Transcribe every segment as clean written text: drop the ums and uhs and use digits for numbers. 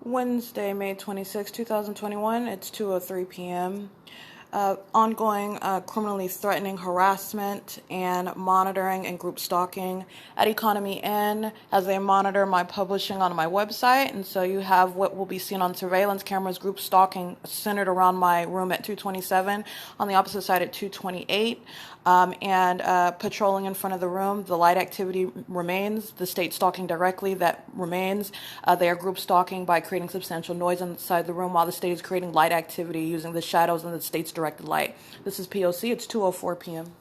Wednesday, May 26, 2021. It's 2:03 p.m. Ongoing criminally threatening harassment and monitoring and group stalking at Economy N as they monitor my publishing on my website. And so you have what will be seen on surveillance cameras, group stalking centered around my room at 227, on the opposite side at 228, and patrolling in front of the room. The light activity remains. The state stalking directly, that remains. They are group stalking by creating substantial noise inside the room while the state is creating light activity using the shadows and the state's directed light. This is P.O.C. It's 2:04 p.m.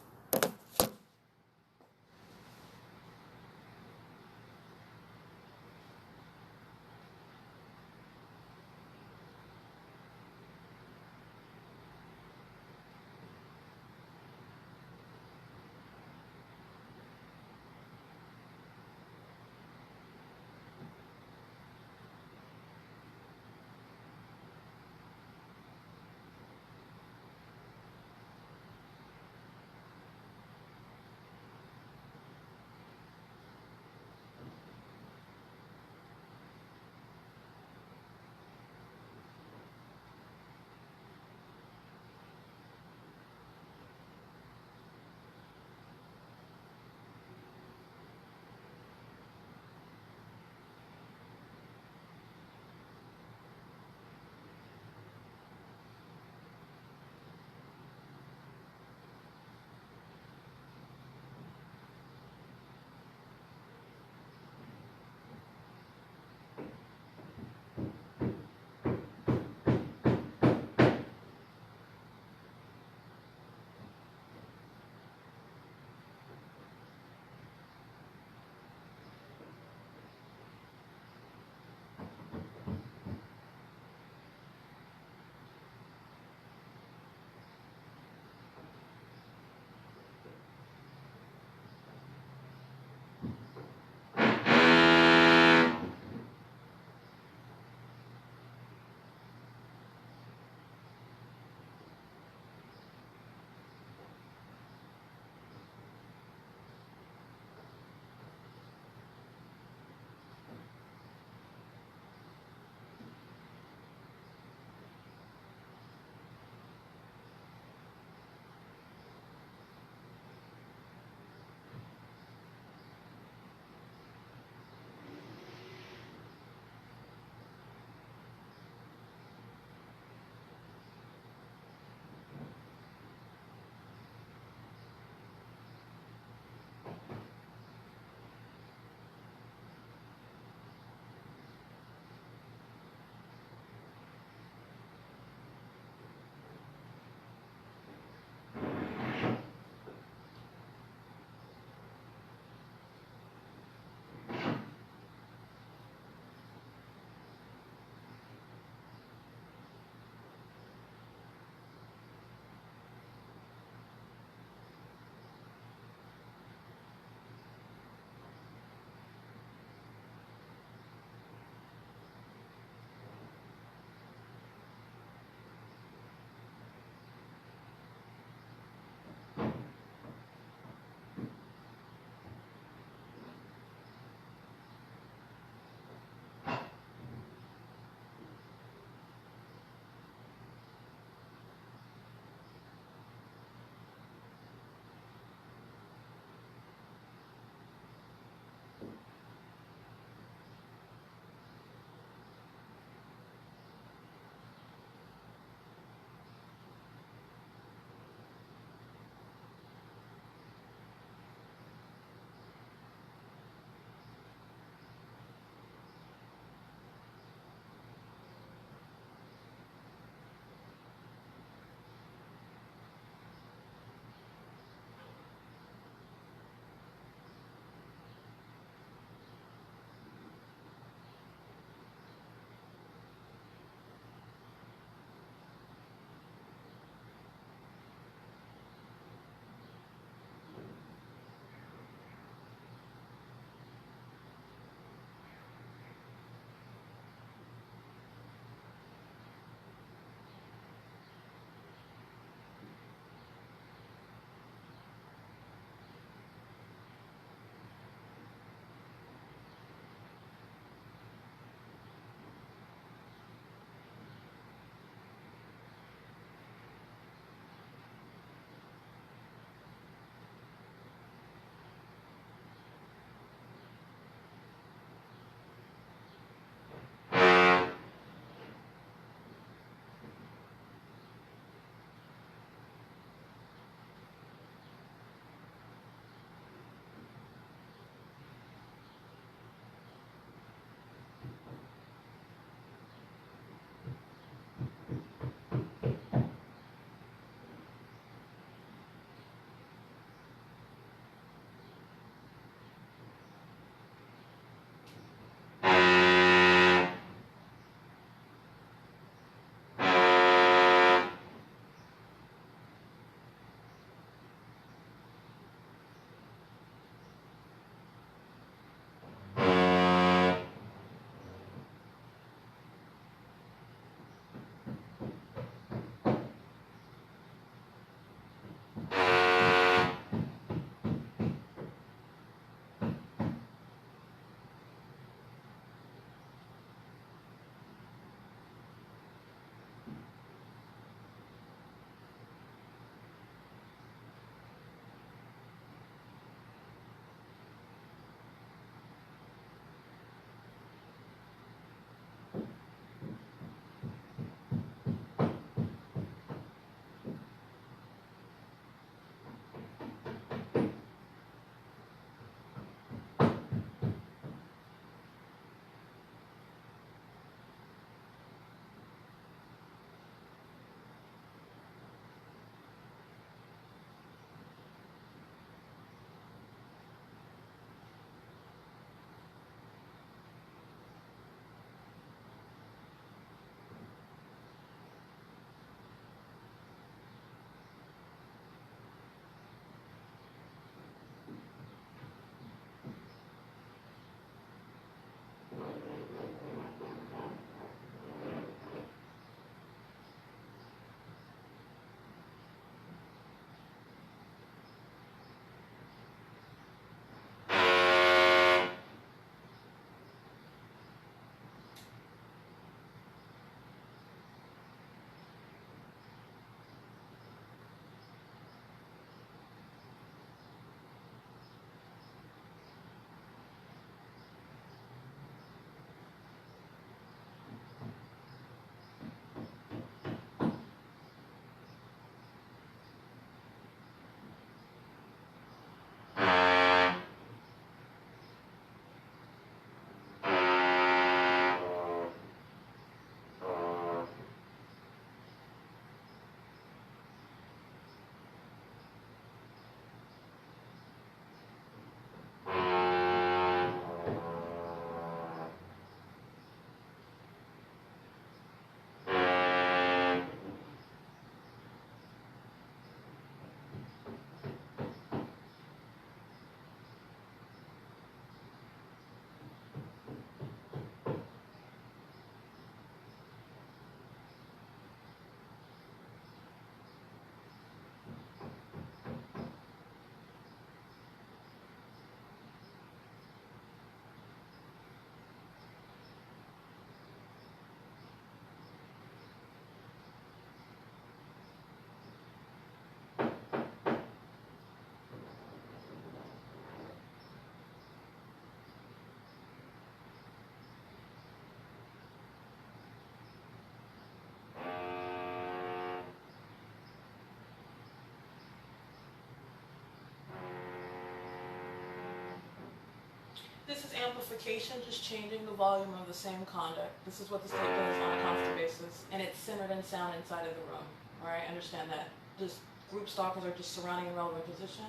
This is amplification, just changing the volume of the same conduct. This is what the state does on a constant basis, and it's centered and sound inside of the room. All right, understand that. Just group stalkers are just surrounding a relevant position,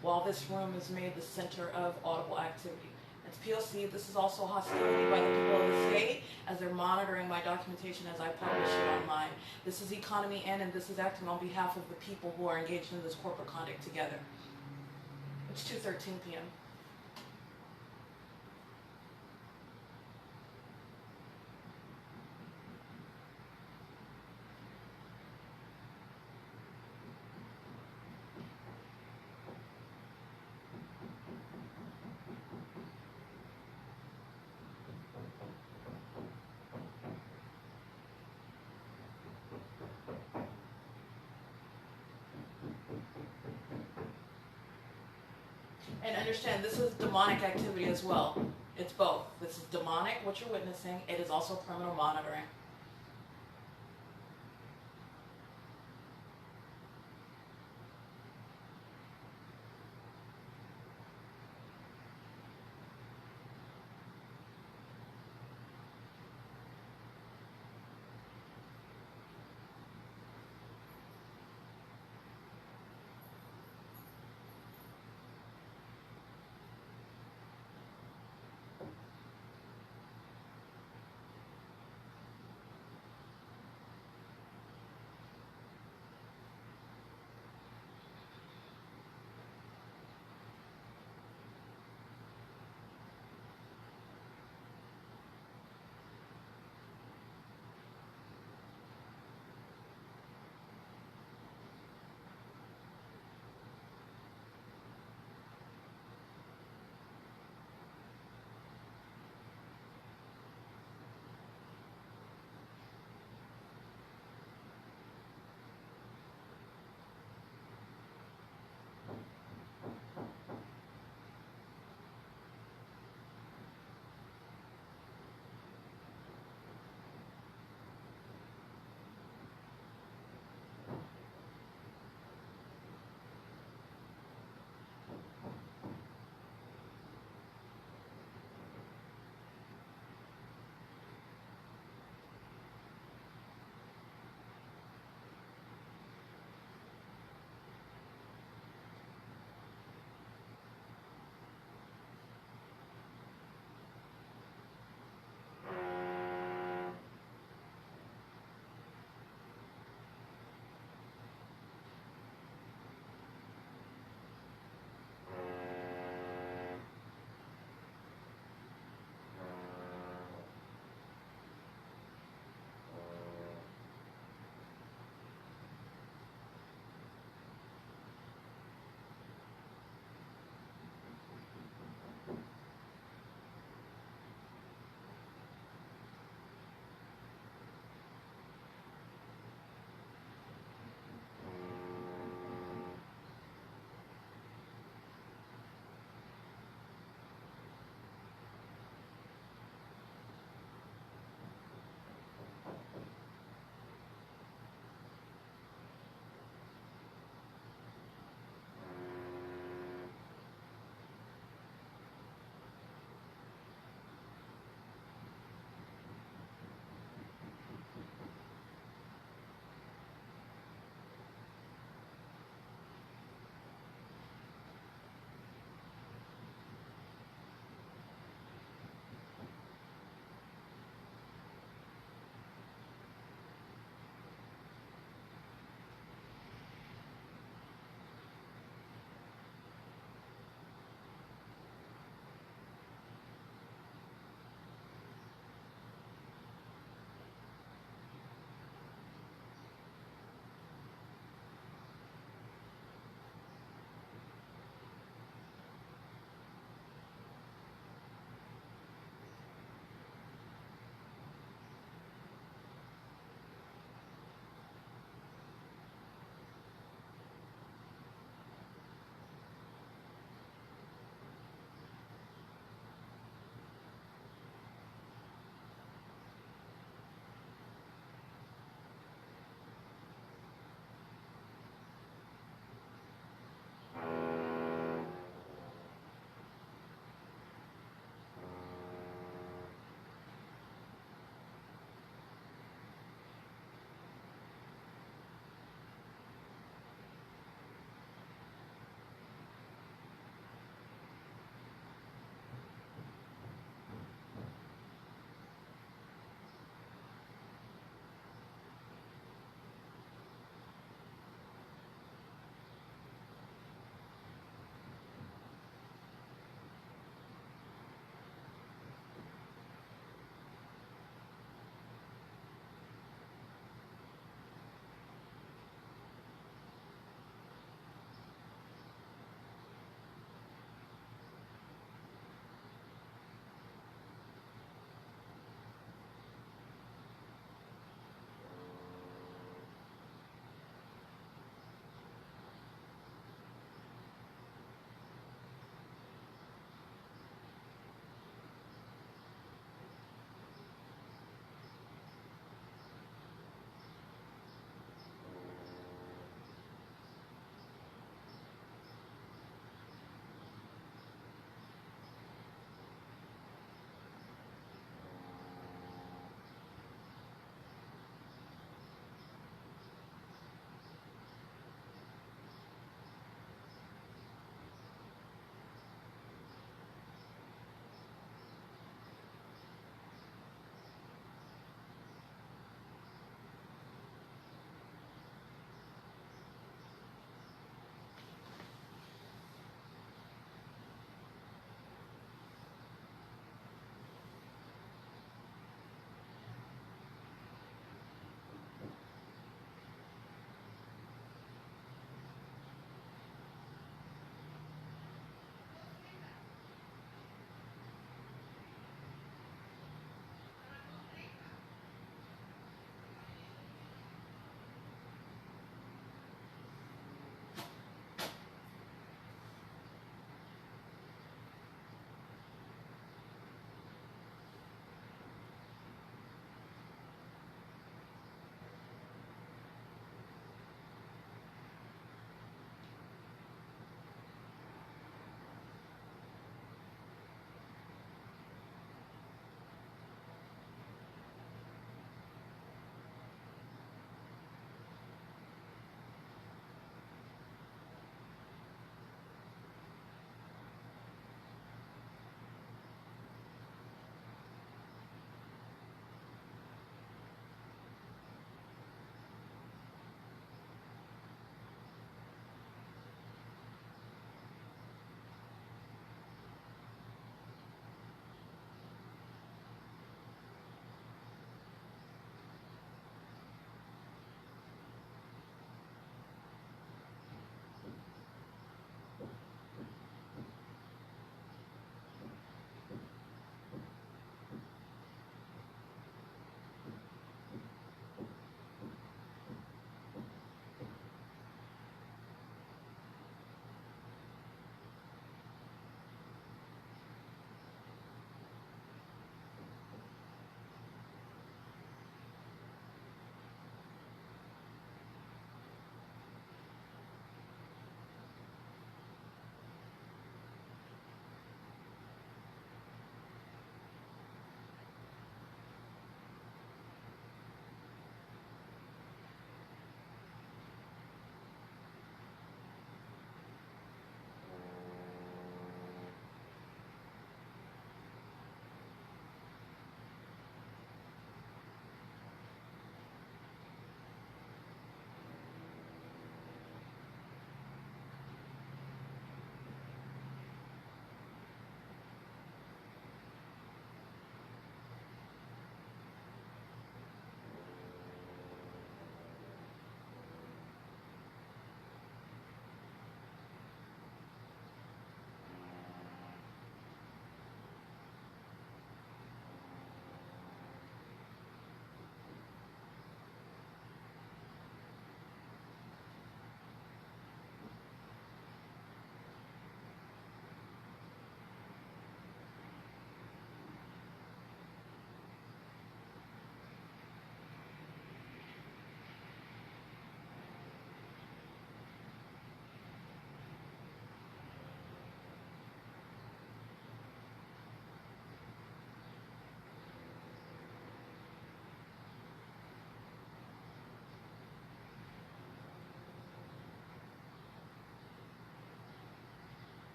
while this room is made the center of audible activity. It's P.O.C. This is also hostility by the people of the state as they're monitoring my documentation as I publish it online. This is economy in, and this is acting on behalf of the people who are engaged in this corporate conduct together. It's 2:13 p.m. And understand, this is demonic activity as well. It's both. This is demonic, what you're witnessing. It is also criminal monitoring.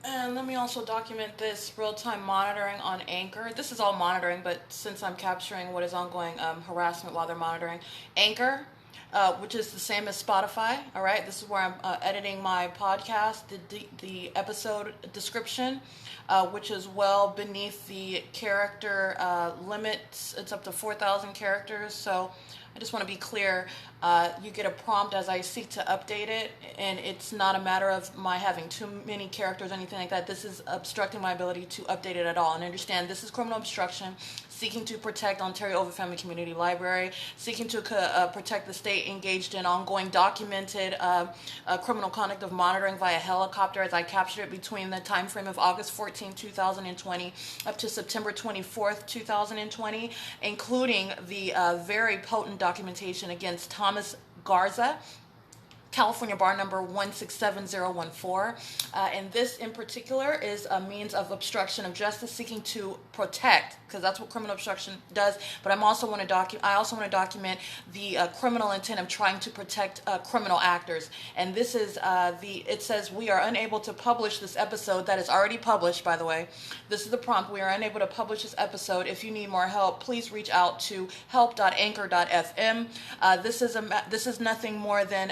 And let me also document this real-time monitoring on Anchor. This is all monitoring, but since I'm capturing what is ongoing harassment while they're monitoring, Anchor, which is the same as Spotify, all right? This is where I'm editing my podcast, the episode description, which is well beneath the character limits. It's up to 4,000 characters, so I just want to be clear. You get a prompt as I seek to update it, and it's not a matter of my having too many characters or anything like that. This is obstructing my ability to update it at all. And understand, this is criminal obstruction, seeking to protect Ontario Overfamily Community Library, seeking to protect the state engaged in ongoing documented criminal conduct of monitoring via helicopter, as I captured it between the time frame of August 14, 2020 up to September 24th, 2020, including the very potent documentation against Thomas Garza, California bar number 167014. And this in particular is a means of obstruction of justice, seeking to protect, because that's what criminal obstruction does. But I also want to document the criminal intent of trying to protect criminal actors. And this is it says, we are unable to publish this episode that is already published, by the way. This is the prompt. We are unable to publish this episode. If you need more help, please reach out to help.anchor.fm. This is nothing more than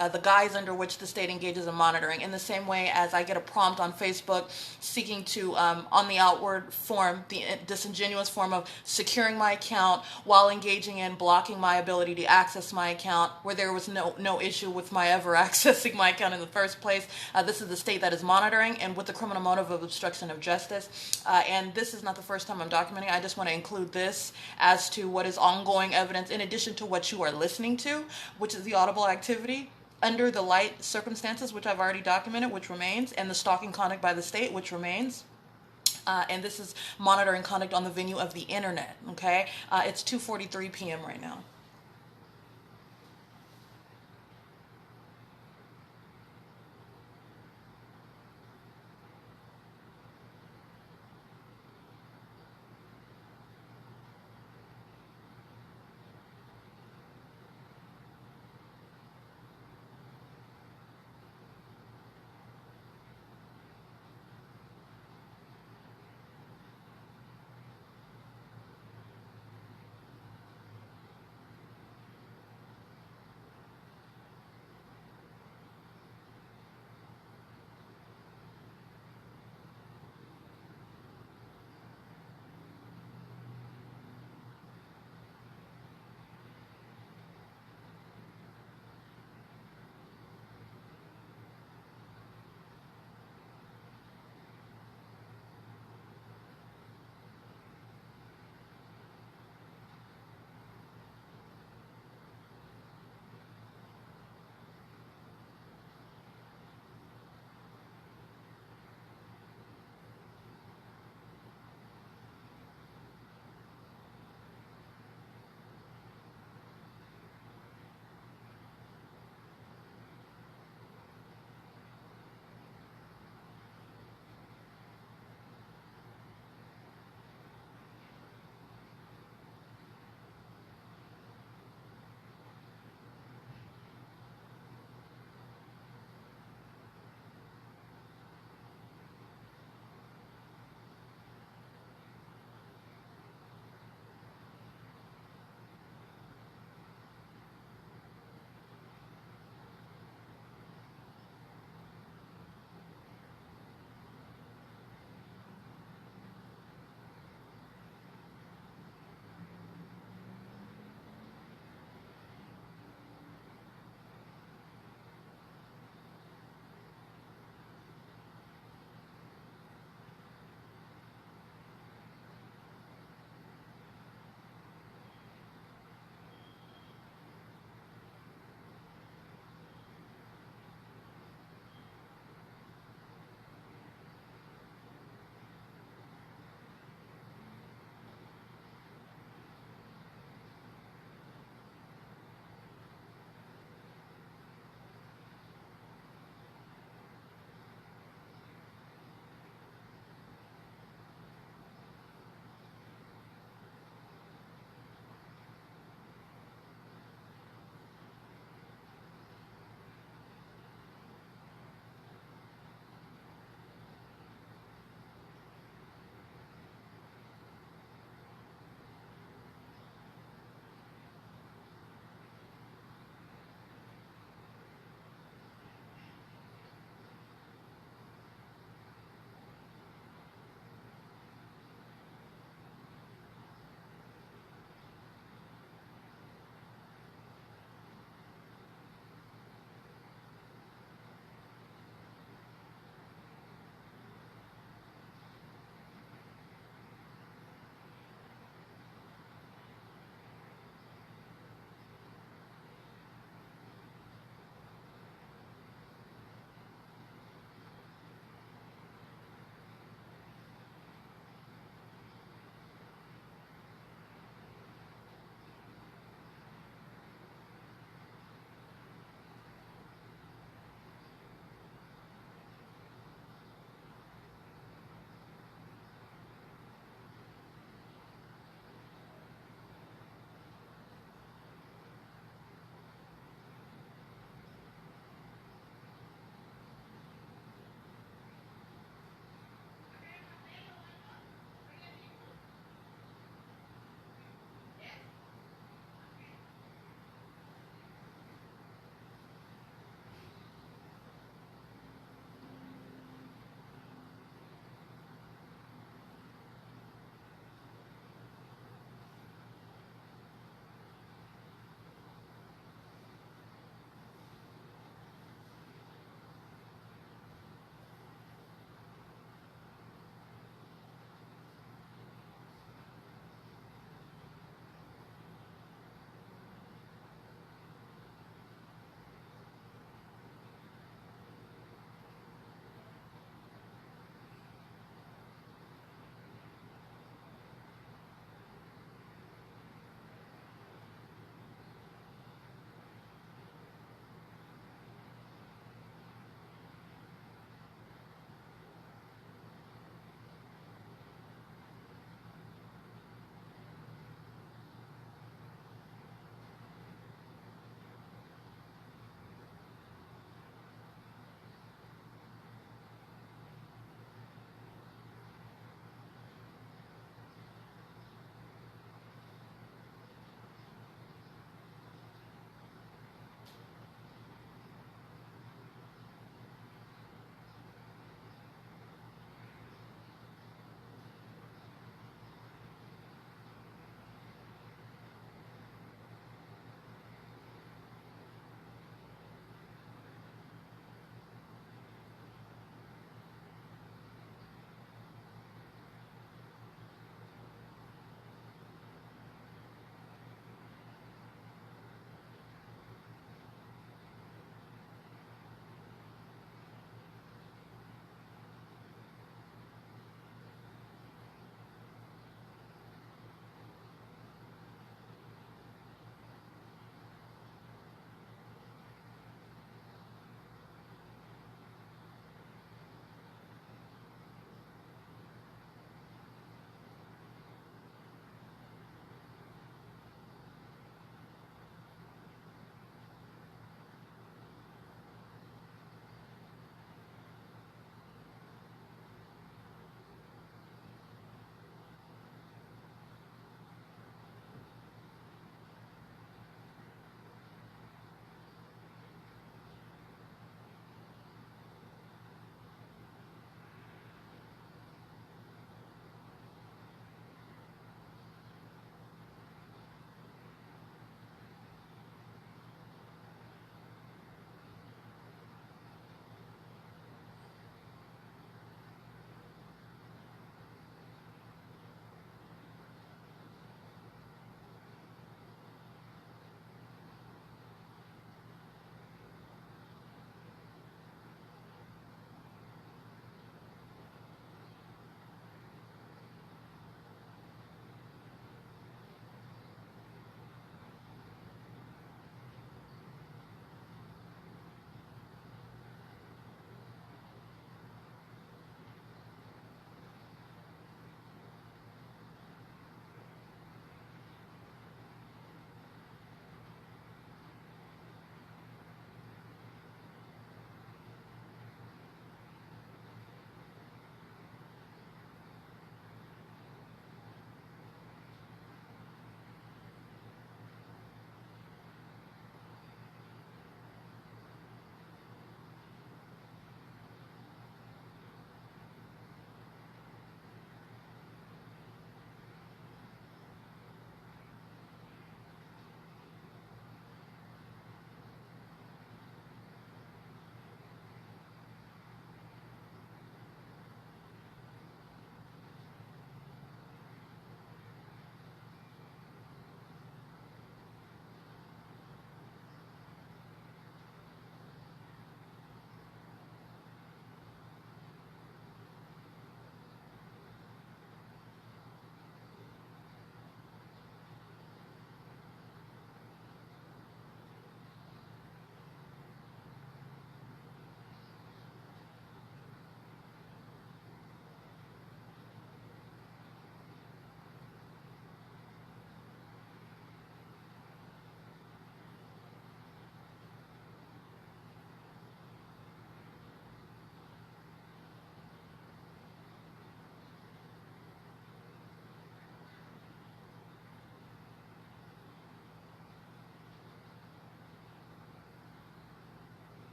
the guise under which the state engages in monitoring. In the same way as I get a prompt on Facebook seeking to, on the outward form, the disingenuous form of securing my account while engaging in blocking my ability to access my account, where there was no issue with my ever accessing my account in the first place. This is the state that is monitoring, and with the criminal motive of obstruction of justice. And this is not the first time I'm documenting. I just want to include this as to what is ongoing evidence, in addition to what you are listening to, which is the audible activity under the light circumstances, which I've already documented, which remains, and the stalking conduct by the state, which remains. And this is monitoring conduct on the venue of the internet, okay? It's 2:43 p.m. right now.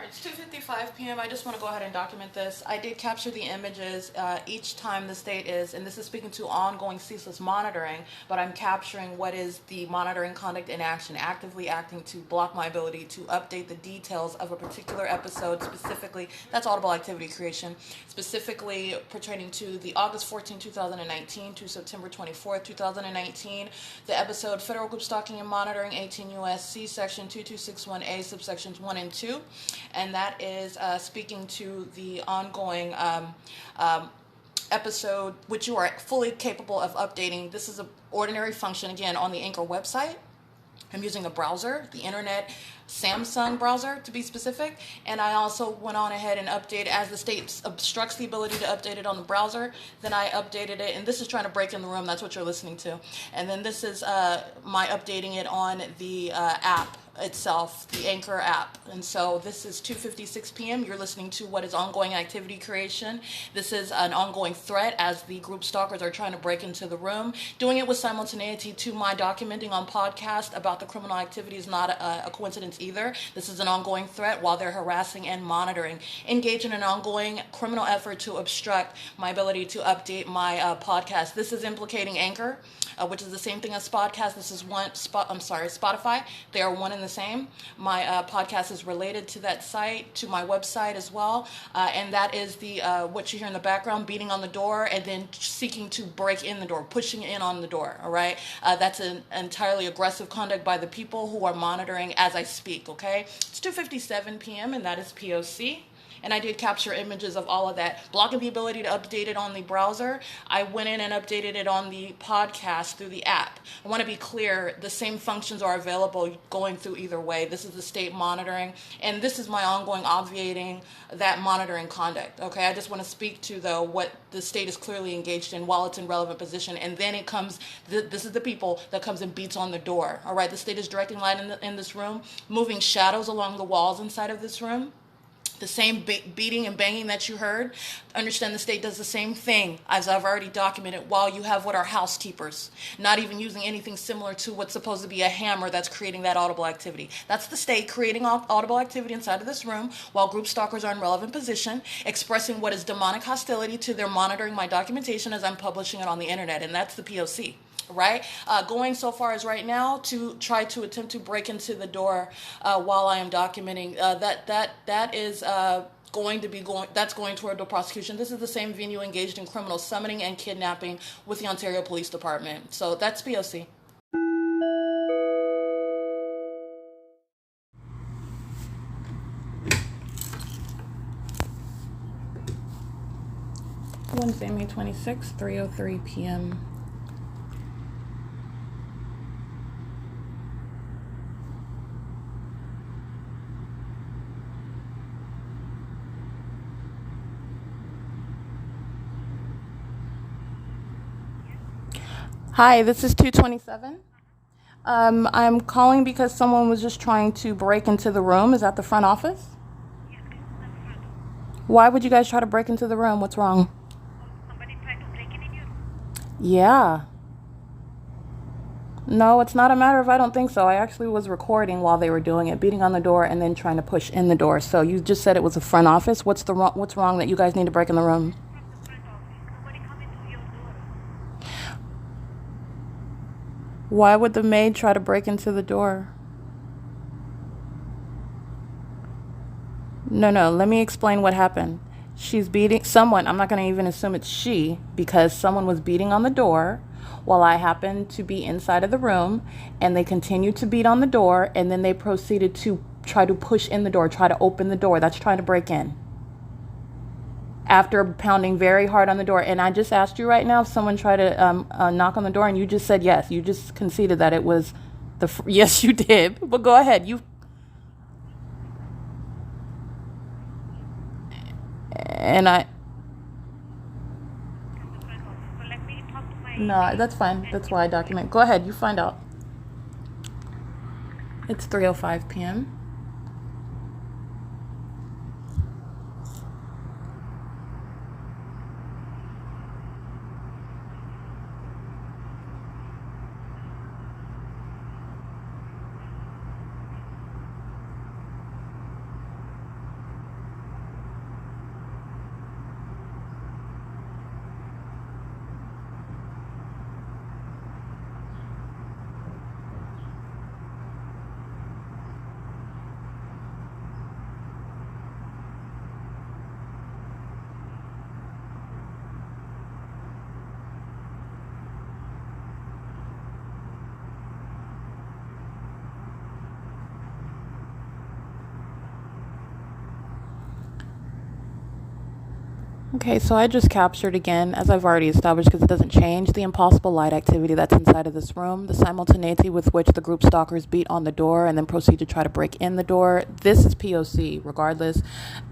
It's 2:55 p.m. I just want to go ahead and document this. I did capture the images each time the state is, and this is speaking to ongoing ceaseless monitoring, but I'm capturing what is the monitoring conduct in action, actively acting to block my ability to update the details of a particular episode, specifically, that's audible activity creation, specifically pertaining to the August 14, 2019 to September 24, 2019, the episode Federal Group Stalking and Monitoring, 18 U.S.C, Section 2261A, subsections 1 and 2. And that is speaking to the ongoing episode, which you are fully capable of updating. This is an ordinary function, again, on the Anchor website. I'm using a browser, the internet, Samsung browser to be specific, and I also went on ahead and updated, as the state obstructs the ability to update it on the browser, then I updated it, and this is trying to break in the room, that's what you're listening to. And then this is my updating it on the app itself, the Anchor app. And so this is 2:56 p.m. You're listening to what is ongoing activity creation. This is an ongoing threat as the group stalkers are trying to break into the room. Doing it with simultaneity to my documenting on podcast about the criminal activity is not a coincidence either. This is an ongoing threat while they're harassing and monitoring. Engage in an ongoing criminal effort to obstruct my ability to update my podcast. This is implicating Anchor, which is the same thing as Podcast. This is Spotify. They are one and the same. My podcast is related to that site, to my website as well, and that is the what you hear in the background, beating on the door and then seeking to break in the door, pushing in on the door, all right? That's an entirely aggressive conduct by the people who are monitoring as I speak, okay? It's 2:57 p.m. and that is P.O.C. And I did capture images of all of that. Blocking the ability to update it on the browser, I went in and updated it on the podcast through the app. I want to be clear, the same functions are available going through either way. This is the state monitoring, and this is my ongoing obviating that monitoring conduct, okay? I just want to speak to, though, what the state is clearly engaged in while it's in relevant position, and then it comes, this is the people that comes and beats on the door, all right? The state is directing light in this room, moving shadows along the walls inside of this room. The same beating and banging that you heard, understand the state does the same thing, as I've already documented, while you have what are housekeepers, not even using anything similar to what's supposed to be a hammer that's creating that audible activity. That's the state creating audible activity inside of this room while group stalkers are in relevant position, expressing what is demonic hostility to their monitoring my documentation as I'm publishing it on the internet, and that's the P.O.C. Right? Going so far as right now to try to attempt to break into the door while I am documenting, that is going toward the prosecution. This is the same venue engaged in criminal summoning and kidnapping with the Ontario Police Department. So that's P.O.C. Wednesday, May 26th, 3:03 p.m. Hi, this is 227. I'm calling because someone was just trying to break into the room. Is that the front office? Why would you guys try to break into the room? What's wrong? Somebody tried to break in you? Yeah. No, it's not a matter of I don't think so. I actually was recording while they were doing it, beating on the door and then trying to push in the door. So you just said it was a front office. What's wrong that you guys need to break in the room? From the front office. Nobody come into your door. Why would the maid try to break into the door? No, let me explain what happened. She's beating someone. I'm not going to even assume it's she because someone was beating on the door while I happened to be inside of the room, and they continued to beat on the door, and then they proceeded to try to push in the door, try to open the door. That's trying to break in. After pounding very hard on the door. And I just asked you right now if someone tried to knock on the door, and you just said yes. You just conceded that it was yes, you did. But go ahead. And I... From the front office. So let me talk to my... No, that's fine. That's why I document. Go ahead. You find out. It's 3:05 p.m. Okay, so I just captured again, as I've already established because it doesn't change, the impossible light activity that's inside of this room, the simultaneity with which the group stalkers beat on the door and then proceed to try to break in the door. This is P.O.C. regardless,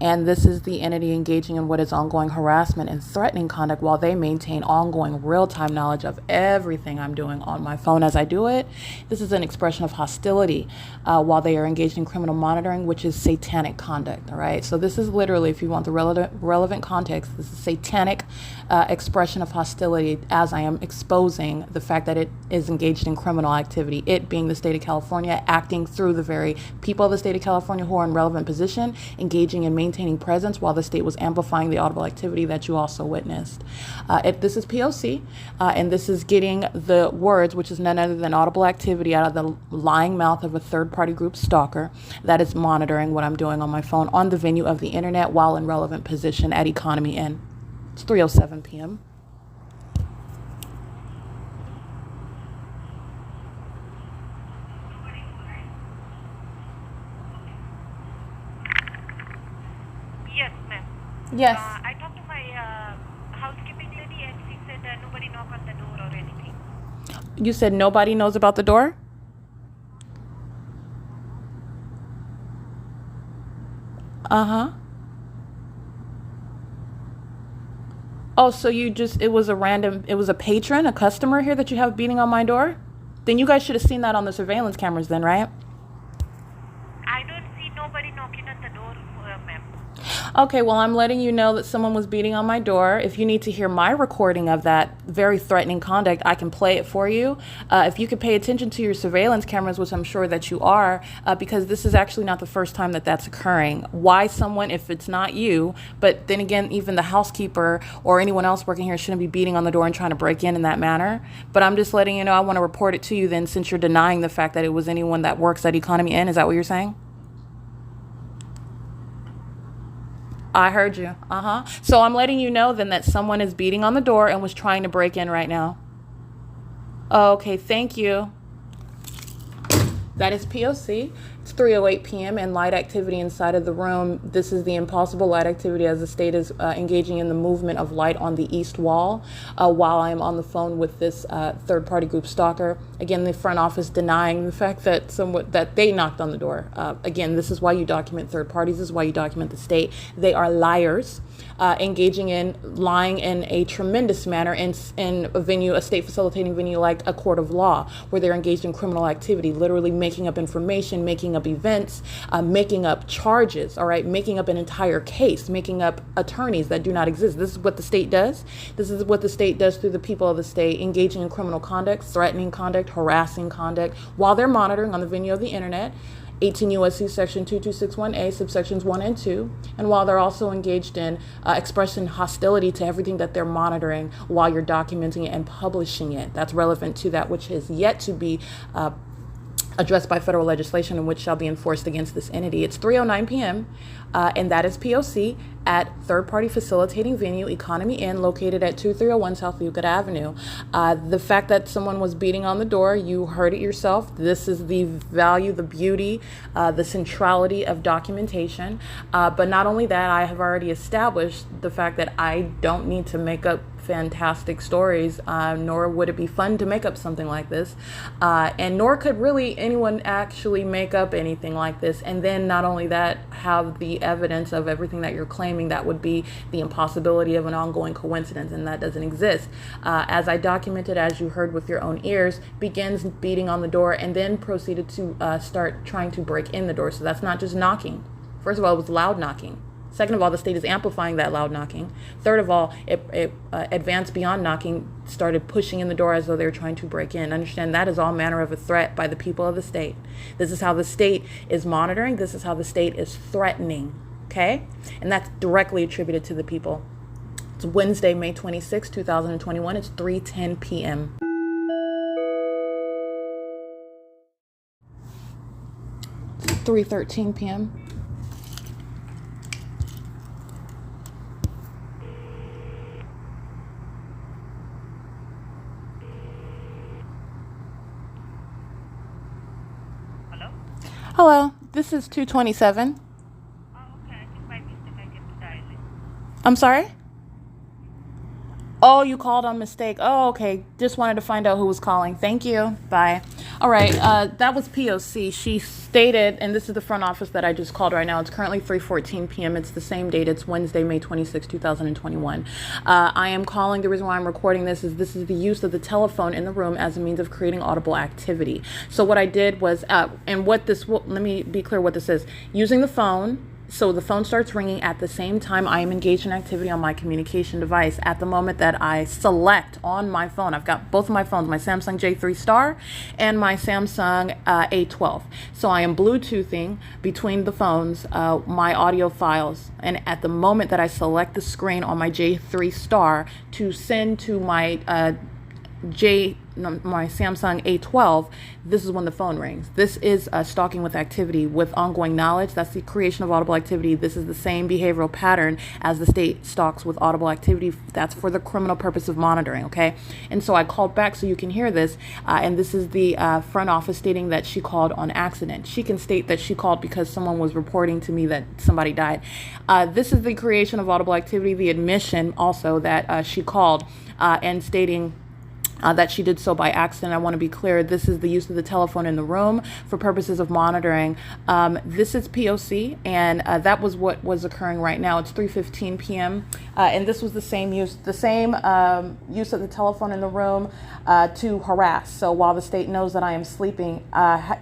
and this is the entity engaging in what is ongoing harassment and threatening conduct while they maintain ongoing real-time knowledge of everything I'm doing on my phone as I do it. This is an expression of hostility while they are engaged in criminal monitoring, which is satanic conduct, all right? So this is literally, if you want the relevant context, this is satanic expression of hostility as I am exposing the fact that it is engaged in criminal activity, it being the state of California, acting through the very people of the state of California who are in relevant position, engaging and maintaining presence while the state was amplifying the audible activity that you also witnessed. This is P.O.C., and this is getting the words, which is none other than audible activity, out of the lying mouth of a third-party group stalker that is monitoring what I'm doing on my phone on the venue of the internet while in relevant position at Economy Inn. It's 3:07 p.m. Yes, ma'am. Yes. I talked to my housekeeping lady and she said nobody knocked on the door or anything. You said nobody knows about the door? Uh-huh. Oh, so it was a patron, a customer here that you have beating on my door? Then you guys should have seen that on the surveillance cameras then, right? I don't see nobody knocking on the door, ma'am. Okay, well, I'm letting you know that someone was beating on my door. If you need to hear my recording of that very threatening conduct, I can play it for you. If you could pay attention to your surveillance cameras, which I'm sure that you are, because this is actually not the first time that that's occurring. Why someone, if it's not you, but then again, even the housekeeper or anyone else working here shouldn't be beating on the door and trying to break in that manner. But I'm just letting you know I want to report it to you then, since you're denying the fact that it was anyone that works at Economy Inn. Is that what you're saying? I heard you. So I'm letting you know then that someone is beating on the door and was trying to break in right now. Okay, thank you. That is P.O.C. It's 3:08 p.m. and light activity inside of the room. This is the impossible light activity as the state is engaging in the movement of light on the east wall while I am on the phone with this third-party group stalker. Again, the front office denying the fact that that they knocked on the door. Again, this is why you document third parties. This is why you document the state. They are liars, engaging in lying in a tremendous manner in a venue, a state facilitating venue like a court of law, where they're engaged in criminal activity, literally making up information, making up events, making up charges, all right, making up an entire case, making up attorneys that do not exist. This is what the state does. This is what the state does through the people of the state, engaging in criminal conduct, threatening conduct, harassing conduct, while they're monitoring on the venue of the internet, 18 U.S.C. section 2261A, subsections 1 and 2, and while they're also engaged in expressing hostility to everything that they're monitoring while you're documenting it and publishing it. That's relevant to that which is yet to be addressed by federal legislation and which shall be enforced against this entity. It's 3:09 p.m. And that is P.O.C. at third-party facilitating venue Economy Inn, located at 2301 South Euclid Avenue. The fact that someone was beating on the door, you heard it yourself. This is the value, the beauty, the centrality of documentation. But not only that, I have already established the fact that I don't need to make up fantastic stories, nor would it be fun to make up something like this, and nor could really anyone actually make up anything like this, and then not only that, have the evidence of everything that you're claiming. That would be the impossibility of an ongoing coincidence, and that doesn't exist. As I documented, as you heard with your own ears, begins beating on the door and then proceeded to start trying to break in the door. So that's not just knocking. First of all, it was loud knocking. Second of all, the state is amplifying that loud knocking. Third of all, it advanced beyond knocking, started pushing in the door as though they were trying to break in. Understand that is all manner of a threat by the people of the state. This is how the state is monitoring. This is how the state is threatening. Okay? And that's directly attributed to the people. It's Wednesday, May 26, 2021. It's 3:10 p.m. It's 3:13 p.m. Hello? Hello, this is 227. Oh, okay. I think by mistake I get to dial it. I'm sorry? Oh, you called on mistake. Oh, okay. Just wanted to find out who was calling. Thank you. Bye. All right. That was P.O.C. She stated, and this is the front office that I just called right now. It's currently 3:14 p.m. It's the same date. It's Wednesday, May 26, 2021. I am calling. The reason why I'm recording this is the use of the telephone in the room as a means of creating audible activity. So what I did was, and what this will, let me be clear what this is. Using the phone. So the phone starts ringing at the same time I am engaged in activity on my communication device. At the moment that I select on my phone, I've got both of my phones, my Samsung J3 Star and my Samsung A12. So I am Bluetoothing between the phones my audio files. And at the moment that I select the screen on my J3 Star to send to my my Samsung A12, this is when the phone rings. This is stalking with activity with ongoing knowledge. That's the creation of audible activity. This is the same behavioral pattern as the state stalks with audible activity. That's for the criminal purpose of monitoring, okay? And so I called back so you can hear this, and this is the front office stating that she called on accident. She can state that she called because someone was reporting to me that somebody died. This is the creation of audible activity, the admission also that she called and stating that she did so by accident. I want to be clear, this is the use of the telephone in the room for purposes of monitoring. This is P.O.C. and that was what was occurring right now. It's 3:15 p.m. And this was the same use of the telephone in the room to harass. So while the state knows that I am sleeping,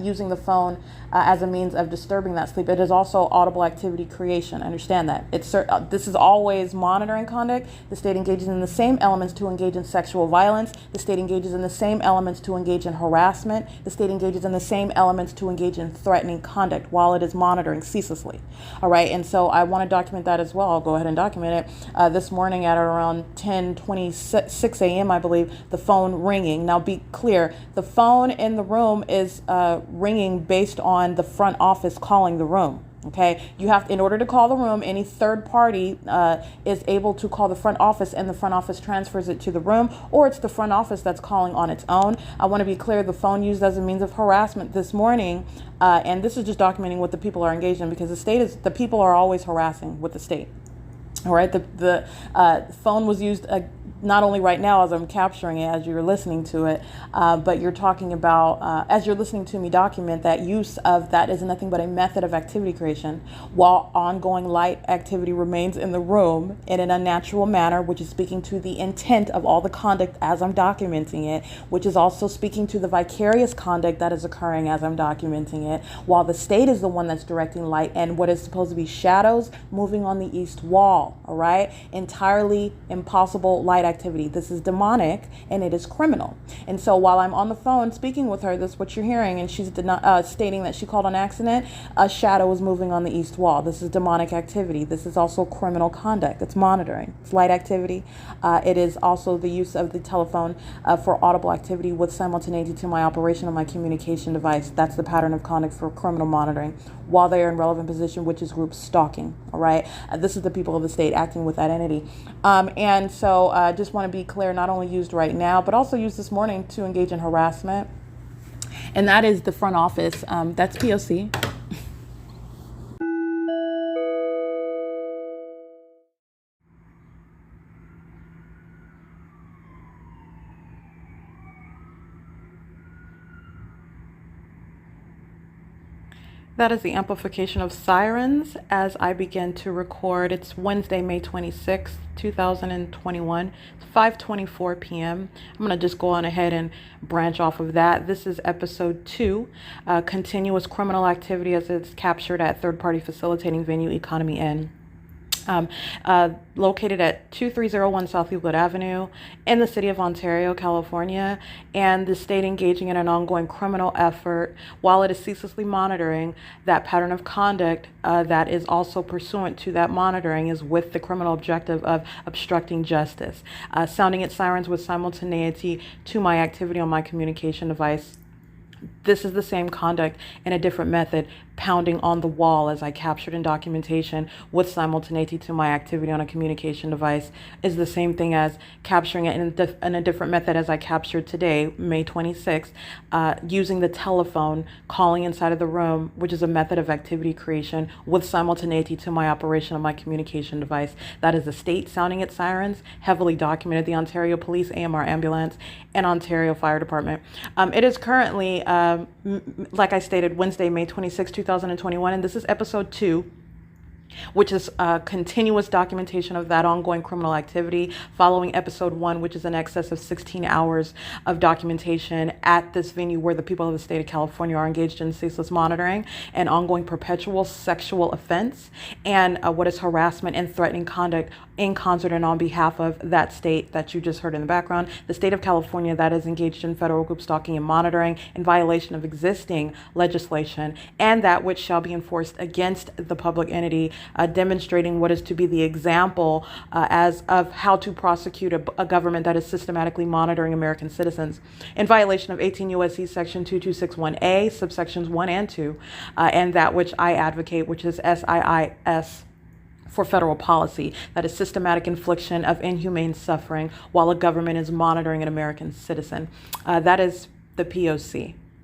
using the phone as a means of disturbing that sleep, it is also audible activity creation. Understand that. This is always monitoring conduct. The state engages in the same elements to engage in sexual violence. The state engages in the same elements to engage in harassment. The state engages in the same elements to engage in threatening conduct while it is monitoring ceaselessly. All right, and so I want to document that as well. I'll go ahead and document it. This morning at around 10:26 a.m., I believe, the phone ringing. Now be clear, the phone in the room is ringing based on the front office calling the room. Okay, you have, in order to call the room, any third party is able to call the front office, and the front office transfers it to the room, or it's the front office that's calling on its own. I want to be clear, the phone used as a means of harassment this morning, and this is just documenting what the people are engaged in, because the people are always harassing with the state. All right, the phone was used not only right now as I'm capturing it, as you're listening to it, but you're talking about, as you're listening to me document, that use of that is nothing but a method of activity creation while ongoing light activity remains in the room in an unnatural manner, which is speaking to the intent of all the conduct as I'm documenting it, which is also speaking to the vicarious conduct that is occurring as I'm documenting it, while the state is the one that's directing light and what is supposed to be shadows moving on the east wall. All right, entirely impossible light activity. This is demonic and it is criminal. And so while I'm on the phone speaking with her, this is what you're hearing, and she's stating that she called on accident. A shadow is moving on the east wall. This is demonic activity. This is also criminal conduct. It's monitoring. It's light activity. It is also the use of the telephone for audible activity with simultaneity to my operation of my communication device. That's the pattern of conduct for criminal monitoring while they are in relevant position, which is group stalking. All right, this is the people of the state acting with that entity. And so I just want to be clear, not only used right now, but also used this morning to engage in harassment. And that is the front office. That's P.O.C. That is the amplification of sirens as I begin to record. It's Wednesday, May 26th, 2021. It's 5:24 p.m. I'm going to just go on ahead and branch off of that. This is episode 2, continuous criminal activity as it's captured at third-party facilitating venue Economy Inn. Located at 2301 South Euclid Avenue in the city of Ontario, California, and the state engaging in an ongoing criminal effort while it is ceaselessly monitoring that pattern of conduct that is also pursuant to that monitoring is with the criminal objective of obstructing justice. Sounding its sirens with simultaneity to my activity on my communication device. This is the same conduct in a different method. Pounding on the wall as I captured in documentation with simultaneity to my activity on a communication device is the same thing as capturing it in a different method as I captured today, May 26th, using the telephone, calling inside of the room, which is a method of activity creation with simultaneity to my operation of my communication device. That is the state sounding its sirens, heavily documented, the Ontario Police AMR Ambulance, and Ontario Fire Department. It is currently, like I stated, Wednesday, May 26, 2021, and this is episode 2, which is continuous documentation of that ongoing criminal activity following episode 1, which is in excess of 16 hours of documentation at this venue where the people of the state of California are engaged in ceaseless monitoring and ongoing perpetual sexual offense, and what is harassment and threatening conduct in concert and on behalf of that state that you just heard in the background, the state of California that is engaged in federal group stalking and monitoring in violation of existing legislation, and that which shall be enforced against the public entity, demonstrating what is to be the example as of how to prosecute a government that is systematically monitoring American citizens in violation of 18 U.S.C. section 2261A, subsections 1 and 2, and that which I advocate, which is S.I.I.S. for federal policy, that is systematic infliction of inhumane suffering while a government is monitoring an American citizen. That is the P.O.C.